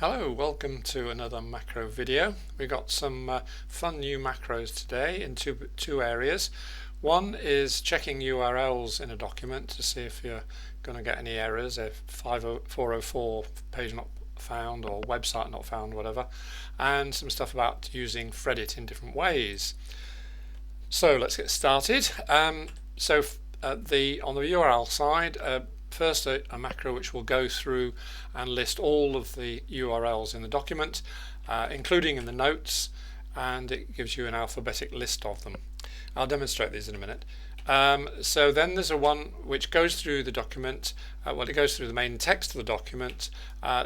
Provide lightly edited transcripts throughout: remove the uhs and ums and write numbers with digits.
Hello, welcome to another macro video. We've got some fun new macros today in two areas. One is checking URLs in a document to see if you're going to get any errors, if 404 page not found or website not found, whatever, and some stuff about using FRedit in different ways. So let's get started. On the URL side, first a macro which will go through and list all of the URLs in the document, including in the notes, and it gives you an alphabetic list of them. I'll demonstrate these in a minute. So then there's a one which goes through the document, it goes through the main text of the document,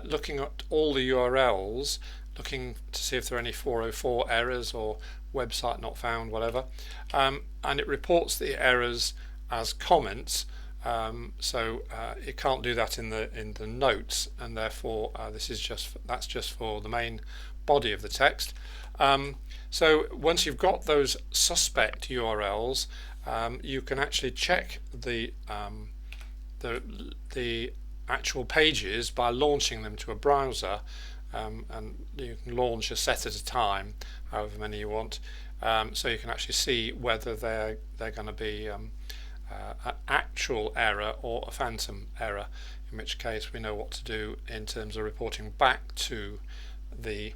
looking at all the URLs, looking to see if there are any 404 errors or website not found, whatever, and it reports the errors as comments. It can't do that in the notes, and therefore that's just for the main body of the text. So once you've got those suspect URLs, you can actually check the actual pages by launching them to a browser, and you can launch a set at a time, however many you want. So you can actually see whether they're going to be an actual error or a phantom error, in which case we know what to do in terms of reporting back to the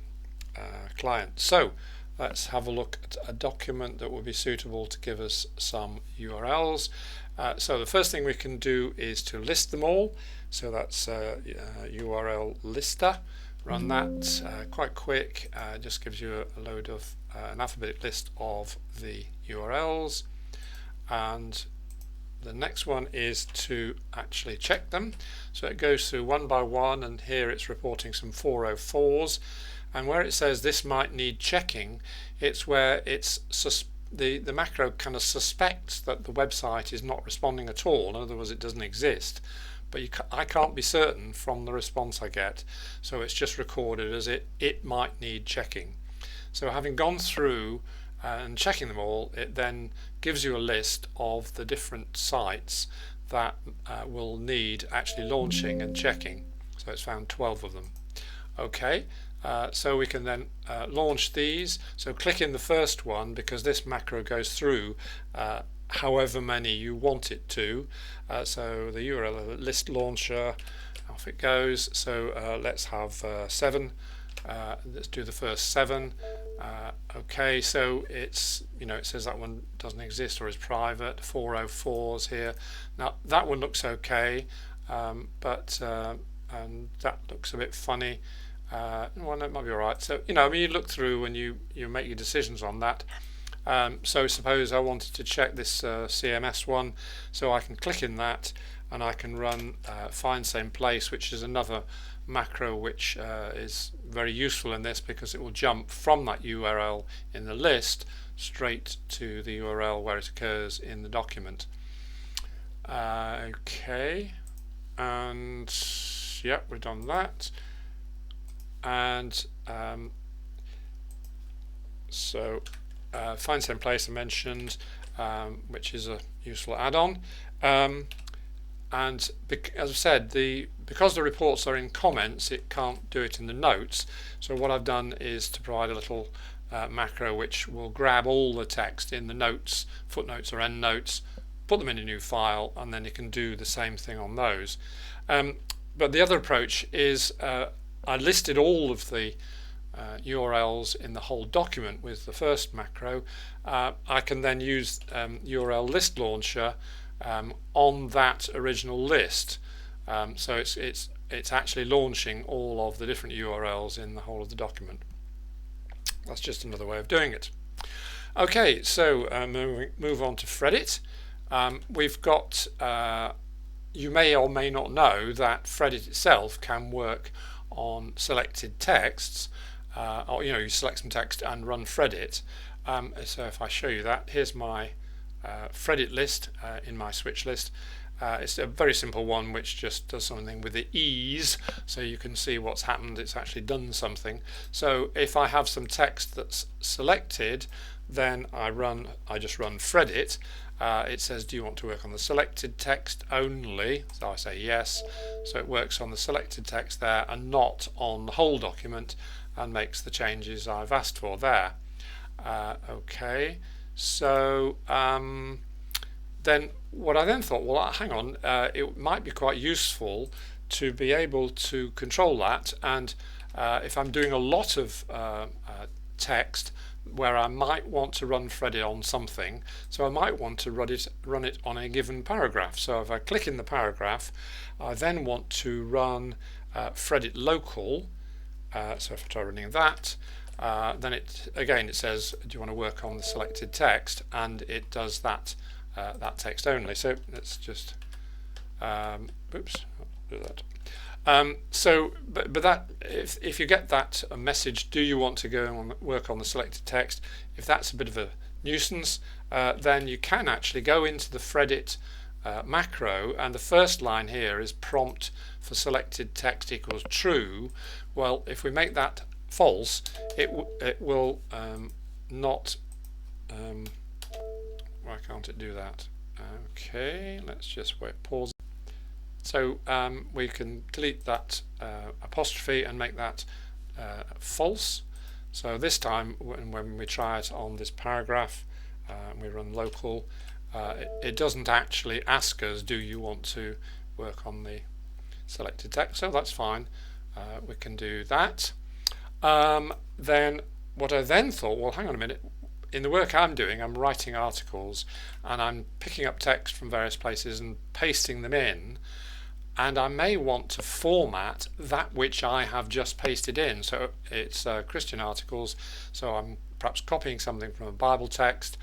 client. So let's have a look at a document that will be suitable to give us some URLs. So the first thing we can do is to list them all. So that's URL lister. Run that, quite quick, just gives you a load of an alphabetic list of the URLs. And the next one is to actually check them. So it goes through one by one, and here it's reporting some 404s, and where it says this might need checking, it's where the macro kind of suspects that the website is not responding at all. In other words, it doesn't exist, but I can't be certain from the response I get, so it's just recorded as it might need checking. So having gone through and checking them all, it then gives you a list of the different sites that will need actually launching and checking. So it's found 12 of them. Okay, so we can then launch these. So click in the first one, because this macro goes through however many you want it to. So the URL list launcher, off it goes. So let's have 7. Let's do the first 7. Okay, so it says that one doesn't exist or is private. 404s here. Now that one looks okay, and that looks a bit funny. Well, that might be alright. So you look through and you make your decisions on that. So suppose I wanted to check this CMS one, so I can click in that and I can run find same place, which is another macro which is very useful in this, because it will jump from that URL in the list straight to the URL where it occurs in the document. Okay, and yeah, we've done that. And find same place I mentioned, which is a useful add-on. And as I said, because the reports are in comments, it can't do it in the notes. So what I've done is to provide a little macro which will grab all the text in the notes, footnotes or endnotes, put them in a new file, and then you can do the same thing on those. But the other approach is I listed all of the URLs in the whole document with the first macro. I can then use URL list launcher on that original list, so it's actually launching all of the different URLs in the whole of the document. That's just another way of doing it. Okay, so move on to FRedit. We've got you may or may not know that FRedit itself can work on selected texts, or you select some text and run FRedit. So if I show you that, here's my FRedit list in my switch list. It's a very simple one which just does something with the ease, so you can see what's happened. It's actually done something. So if I have some text that's selected, then I just run FRedit, it says, do you want to work on the selected text only? So I say yes. So it works on the selected text there and not on the whole document, and makes the changes I've asked for there. Okay, so then what I then thought, well, hang on, it might be quite useful to be able to control that, and if I'm doing a lot of text where I might want to run FRedit on something, so I might want to run it on a given paragraph. So if I click in the paragraph, I then want to run FRedit local. So if I try running that, then it says, do you want to work on the selected text, and it does that that text only. So let's just oops, do that. But that if you get that message, do you want to go and work on the selected text, if that's a bit of a nuisance, then you can actually go into the FRedit macro, and the first line here is prompt for selected text equals true. Well, if we make that false, it will not. Why can't it do that? Okay, let's just pause. So we can delete that apostrophe and make that false. So this time when we try it on this paragraph, we run local, it doesn't actually ask us, do you want to work on the selected text? So that's fine, we can do that. Then what I then thought, well, hang on a minute, in the work I'm doing, I'm writing articles and I'm picking up text from various places and pasting them in, and I may want to format that which I have just pasted in. So it's Christian articles, so I'm perhaps copying something from a Bible text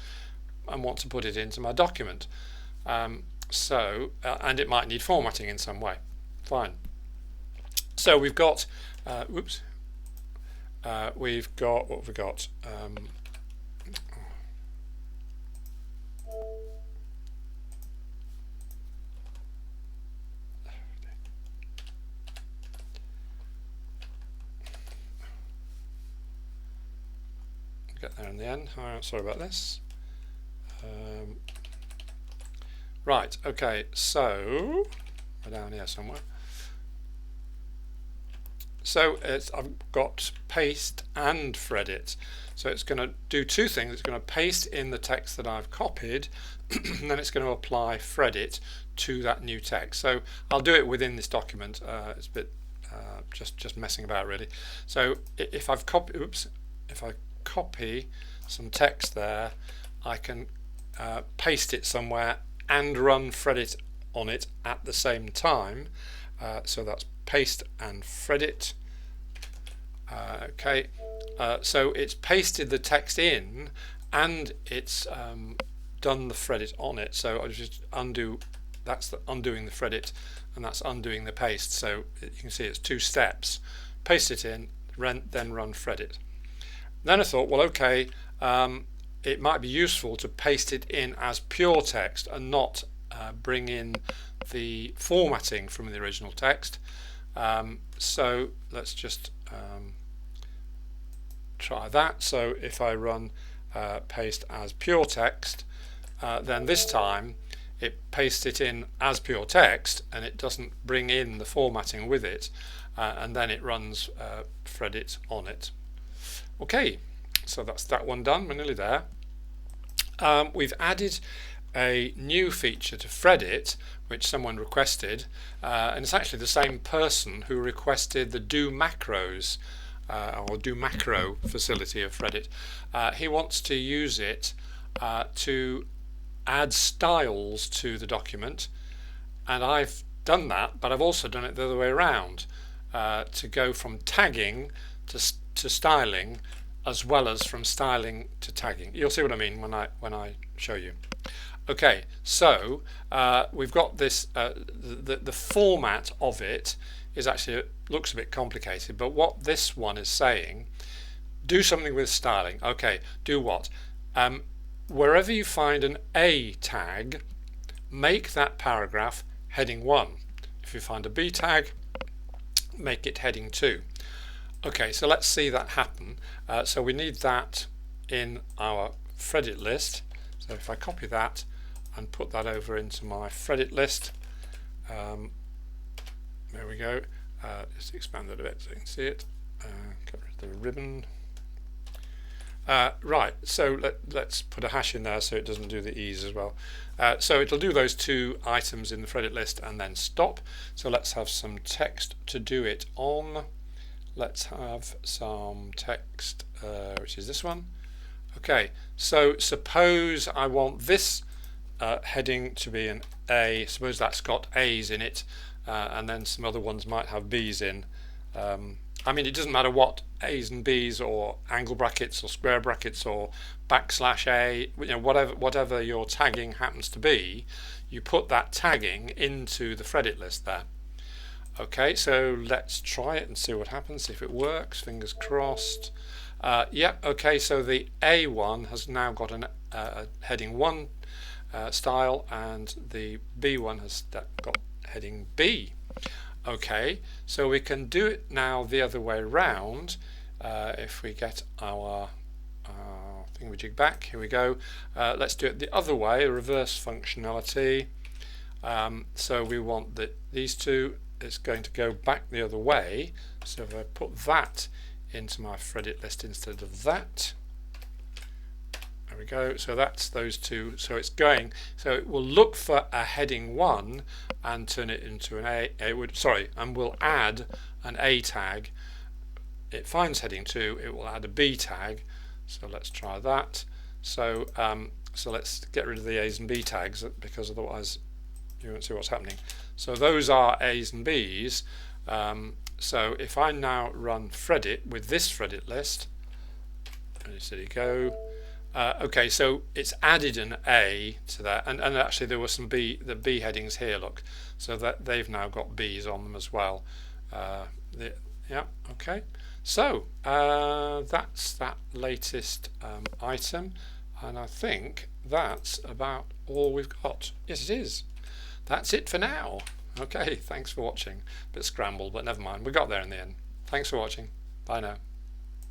and want to put it into my document. And it might need formatting in some way. Fine. So we've got, what have we got? Get there in the end. Sorry about this. Right, okay, so we're down here somewhere. So I've got paste and FRedit. So it's going to do two things. It's going to paste in the text that I've copied, and then it's going to apply FRedit to that new text. So I'll do it within this document. It's a bit just messing about really. So if I copy some text there, I can paste it somewhere and run FRedit on it at the same time. So that's paste and FRedit. Okay, so it's pasted the text in and it's done the FRedit on it. So I just undo, that's undoing the FRedit, and that's undoing the paste. So you can see it's two steps: paste it in, then run FRedit. Then I thought, well, okay, it might be useful to paste it in as pure text and not bring in the formatting from the original text. So let's just try that. So if I run paste as pure text, then this time it pastes it in as pure text and it doesn't bring in the formatting with it, and then it runs FRedit on it. Okay, so that's that one done. We're nearly there. We've added a new feature to FRedit which someone requested, and it's actually the same person who requested the do macros or do macro facility of FRedit. He wants to use it to add styles to the document, and I've done that, but I've also done it the other way around, to go from tagging to styling, as well as from styling to tagging. You'll see what I mean when I show you. Okay, so we've got this. The format of it is actually looks a bit complicated, but what this one is saying, do something with styling. Okay, do what? Wherever you find an A tag, make that paragraph heading 1. If you find a B tag, make it heading 2. Okay, so let's see that happen. So we need that in our FRedit list. So if I copy that, and put that over into my FRedit list. There we go. Just expand it a bit so you can see it. Get rid of the ribbon. Right, so let's put a hash in there so it doesn't do the E's as well. So it'll do those two items in the FRedit list and then stop. So let's have some text to do it on. Let's have some text, which is this one. Okay, so suppose I want this heading to be an A. Suppose that's got A's in it, and then some other ones might have B's in. I mean, it doesn't matter what A's and B's or angle brackets or square brackets or \A, whatever your tagging happens to be, you put that tagging into the FRedit list there. Okay, so let's try it and see what happens, see if it works, fingers crossed. Yep, okay, so the A1 has now got a heading 1 style, and the B1 has got heading B. Okay, so we can do it now the other way around. If we get our thingamajig back, here we go. Let's do it the other way, reverse functionality. So we want these two, it's going to go back the other way. So if I put that into my FRedit list instead of that, there we go. So that's those two. So it's going, so it will look for a heading 1 and turn it into an A. And will add an A tag. It finds heading 2, it will add a B tag. So let's try that. So so let's get rid of the A's and B tags, because otherwise you won't see what's happening. So those are A's and B's. So if I now run FRedit with this FRedit list, and there you go. Okay, so it's added an A to that, and actually there were some the B headings here, look, so that they've now got B's on them as well. Yeah, okay, so that's that latest item, and I think that's about all we've got. Yes, it is. That's it for now. Okay, thanks for watching. Bit scrambled, but never mind, we got there in the end. Thanks for watching. Bye now.